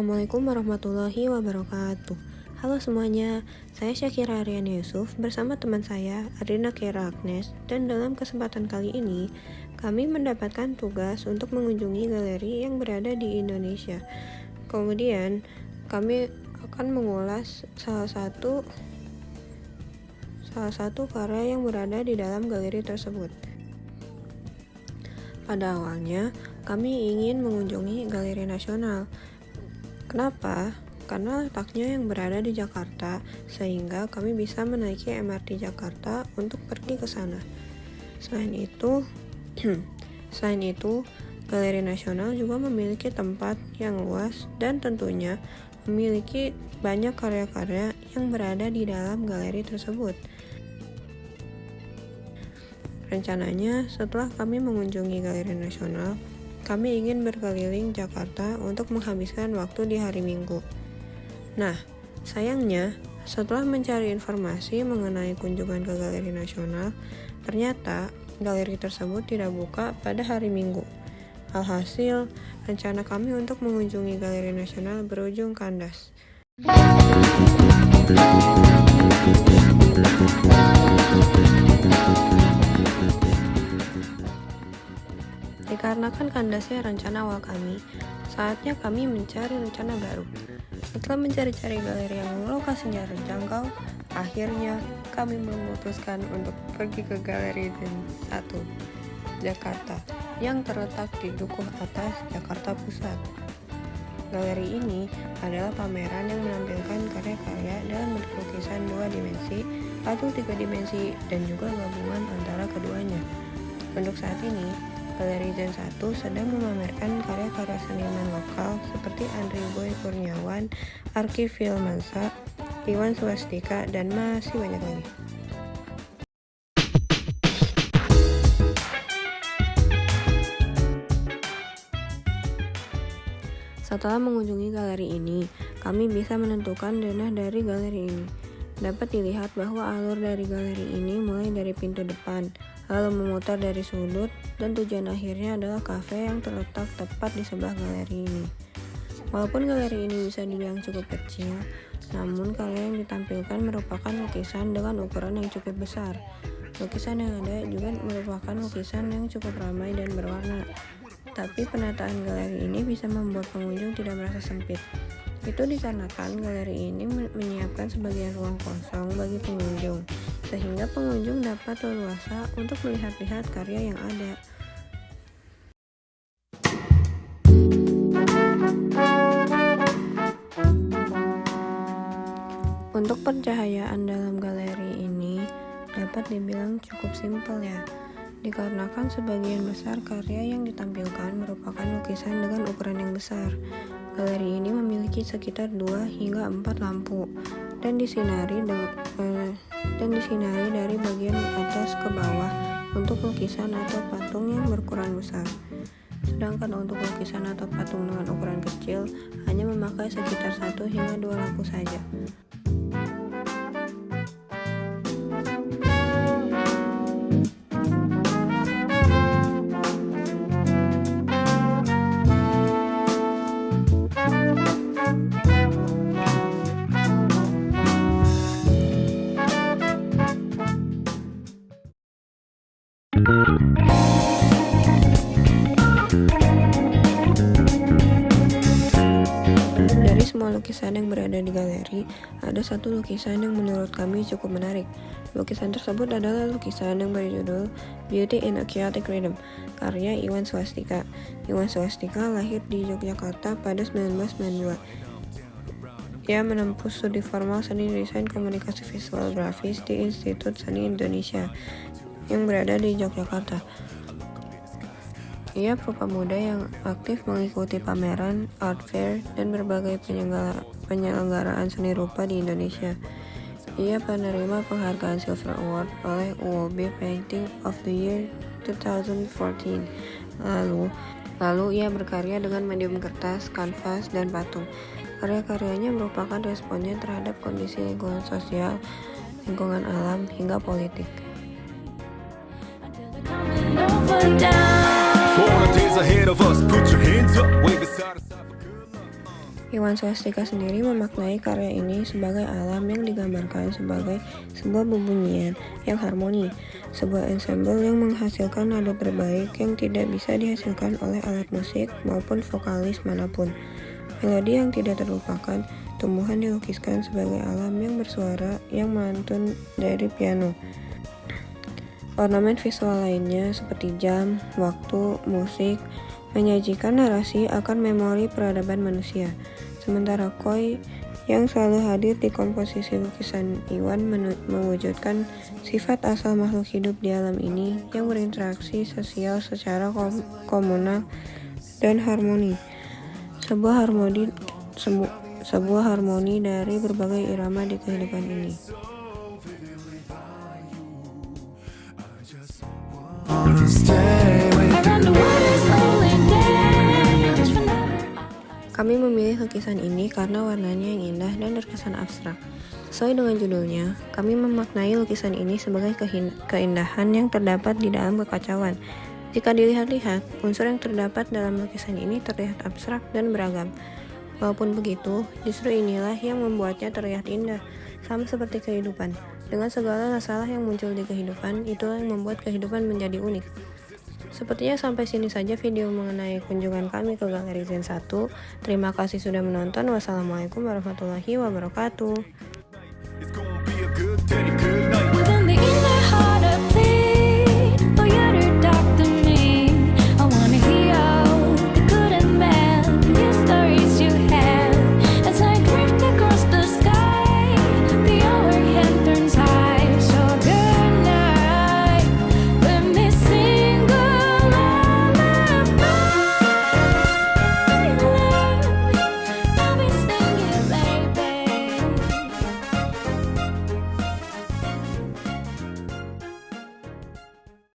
Assalamualaikum warahmatullahi wabarakatuh. Halo semuanya, saya Syakira Aryani Yusuf bersama teman saya Ardina Kira Agnes, dan dalam kesempatan kali ini kami mendapatkan tugas untuk mengunjungi galeri yang berada di Indonesia. Kemudian kami akan mengulas salah satu karya yang berada di dalam galeri tersebut. Pada awalnya, kami ingin mengunjungi Galeri Nasional. Kenapa? Karena letaknya yang berada di Jakarta, sehingga kami bisa menaiki MRT Jakarta untuk pergi ke sana. Selain itu, Galeri Nasional juga memiliki tempat yang luas dan tentunya memiliki banyak karya-karya yang berada di dalam galeri tersebut. Rencananya, setelah kami mengunjungi Galeri Nasional, kami ingin berkeliling Jakarta untuk menghabiskan waktu di hari Minggu. Nah, sayangnya, setelah mencari informasi mengenai kunjungan ke Galeri Nasional, ternyata galeri tersebut tidak buka pada hari Minggu. Alhasil, rencana kami untuk mengunjungi Galeri Nasional berujung kandas. Dikarenakan kandasnya rencana awal kami, saatnya kami mencari rencana baru. Setelah mencari-cari galeri yang lokasinya terjangkau, akhirnya kami memutuskan untuk pergi ke Galeri Den 1, Jakarta, yang terletak di Dukuh Atas, Jakarta Pusat. Galeri ini adalah pameran yang menampilkan karya-karya dalam bentuk lukisan 2 dimensi atau 3 dimensi dan juga gabungan antara keduanya. Untuk saat ini, Galeri Den 1 sedang memamerkan karya-karya seniman lokal seperti Andri Boy Kurniawan, Arki Filmansa, Iwan Swastika, dan masih banyak lagi. Setelah mengunjungi galeri ini, kami bisa menentukan denah dari galeri ini. Dapat dilihat bahwa alur dari galeri ini mulai dari pintu depan, lalu memutar dari sudut, dan tujuan akhirnya adalah kafe yang terletak tepat di sebelah galeri ini. Walaupun galeri ini bisa dibilang cukup kecil, namun karya yang ditampilkan merupakan lukisan dengan ukuran yang cukup besar. Lukisan yang ada juga merupakan lukisan yang cukup ramai dan berwarna. Tapi penataan galeri ini bisa membuat pengunjung tidak merasa sempit. Itu dikarenakan galeri ini menyiapkan sebagian ruang kosong bagi pengunjung, sehingga pengunjung dapat leluasa untuk melihat-lihat karya yang ada. Untuk pencahayaan dalam galeri ini dapat dibilang cukup simpel ya, dikarenakan sebagian besar karya yang ditampilkan merupakan lukisan dengan ukuran yang besar. Galeri ini memiliki sekitar 2 hingga 4 lampu dan disinari dari bagian atas ke bawah untuk lukisan atau patung yang berukuran besar. Sedangkan untuk lukisan atau patung dengan ukuran kecil hanya memakai sekitar 1 hingga 2 lampu saja. Dari semua lukisan yang berada di galeri, ada satu lukisan yang menurut kami cukup menarik. Lukisan tersebut adalah lukisan yang berjudul Beauty in a Chaotic Rhythm, karya Iwan Swastika. Iwan Swastika lahir di Yogyakarta pada 1992. Ia menempuh studi formal seni desain komunikasi visual grafis di Institut Seni Indonesia yang berada di Yogyakarta. Ia perupa muda yang aktif mengikuti pameran, art fair, dan berbagai penyelenggaraan seni rupa di Indonesia. Ia penerima penghargaan Silver Award oleh UOB Painting of the Year 2014. Lalu ia berkarya dengan medium kertas, kanvas, dan patung. Karya-karyanya merupakan responnya terhadap kondisi lingkungan sosial, lingkungan alam, hingga politik. Iwan Swastika sendiri memaknai karya ini sebagai alam yang digambarkan sebagai sebuah bebunyian yang harmoni, sebuah ensemble yang menghasilkan nada terbaik yang tidak bisa dihasilkan oleh alat musik maupun vokalis manapun. Melodi yang tidak terlupakan, tumbuhan dilukiskan sebagai alam yang bersuara yang mantun dari piano. Ornamen visual lainnya seperti jam, waktu, musik, menyajikan narasi akan memori peradaban manusia. Sementara koi yang selalu hadir di komposisi lukisan Iwan mewujudkan sifat asal makhluk hidup di alam ini yang berinteraksi sosial secara komunal dan harmoni. Sebuah harmoni dari berbagai irama di kehidupan ini. Kami memilih lukisan ini karena warnanya yang indah dan terkesan abstrak. Sesuai dengan judulnya, kami memaknai lukisan ini sebagai keindahan yang terdapat di dalam kekacauan. Jika dilihat-lihat, unsur yang terdapat dalam lukisan ini terlihat abstrak dan beragam. Walaupun begitu, justru inilah yang membuatnya terlihat indah, sama seperti kehidupan. Dengan segala masalah yang muncul di kehidupan, itulah yang membuat kehidupan menjadi unik. Sepertinya sampai sini saja video mengenai kunjungan kami ke Galeri Zen 1. Terima kasih sudah menonton. Wassalamualaikum warahmatullahi wabarakatuh.